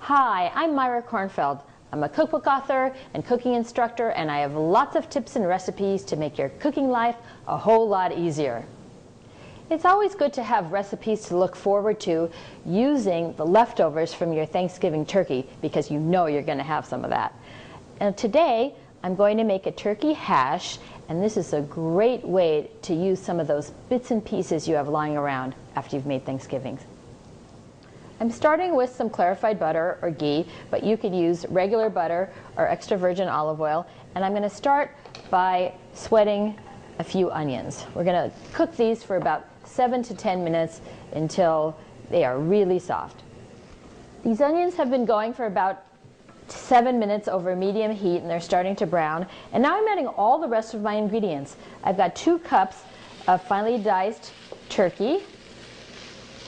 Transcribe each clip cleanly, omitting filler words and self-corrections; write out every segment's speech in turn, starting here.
Hi, I'm Myra Kornfeld. I'm a cookbook author and cooking instructor, and I have lots of tips and recipes to make your cooking life a whole lot easier. It's always good to have recipes to look forward to using the leftovers from your Thanksgiving turkey, because you know you're going to have some of that. And today I'm going to make a turkey hash, and this is a great way to use some of those bits and pieces you have lying around after you've made Thanksgivings. I'm starting with some clarified butter or ghee, but you could use regular butter or extra virgin olive oil. And I'm going to start by sweating a few onions. We're going to cook these for about 7 to 10 minutes until they are really soft. These onions have been going for about 7 minutes over medium heat, and they're starting to brown. And now I'm adding all the rest of my ingredients. I've got 2 cups of finely diced turkey.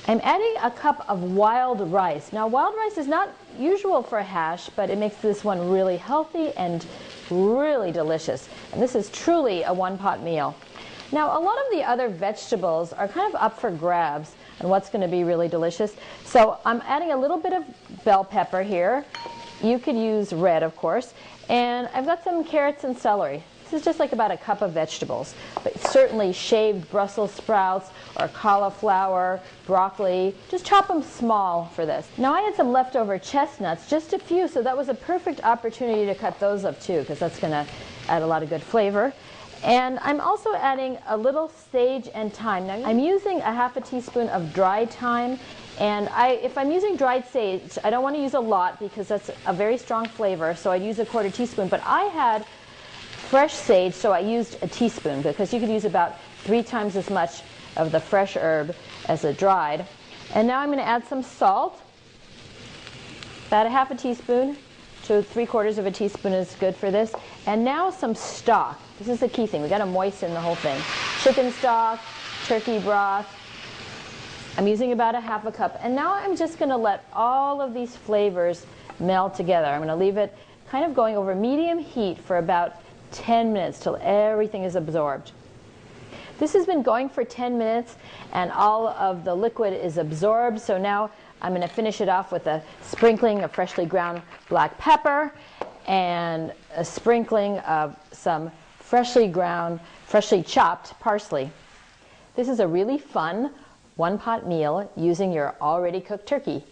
I'm adding a cup of wild rice. Now, wild rice is not usual for a hash, but it makes this one really healthy and really delicious. And this is truly a one-pot meal. Now, a lot of the other vegetables are kind of up for grabs and what's going to be really delicious. So I'm adding a little bit of bell pepper here. You could use red, of course. And I've got some carrots and celery. This is just like about a cup of vegetables, but certainly shaved Brussels sprouts or cauliflower, broccoli. Just chop them small for this. Now I had some leftover chestnuts, just a few, so that was a perfect opportunity to cut those up too, because that's going to add a lot of good flavor. And I'm also adding a little sage and thyme. Now I'm using a ½ teaspoon of dried thyme, and if I'm using dried sage, I don't want to use a lot because that's a very strong flavor, so I'd use a ¼ teaspoon. But I had fresh sage, so I used a teaspoon, because you could use about 3 times as much of the fresh herb as the dried. And now I'm going to add some salt. About a ½ teaspoon to 3/4 of a teaspoon is good for this. And now some stock. This is the key thing. We've got to moisten the whole thing. Chicken stock, turkey broth. I'm using about a ½ cup. And now I'm just going to let all of these flavors meld together. I'm going to leave it kind of going over medium heat for about 10 minutes till everything is absorbed. This has been going for 10 minutes and all of the liquid is absorbed, so now I'm going to finish it off with a sprinkling of freshly ground black pepper and a sprinkling of some freshly chopped parsley. This is a really fun one-pot meal using your already cooked turkey.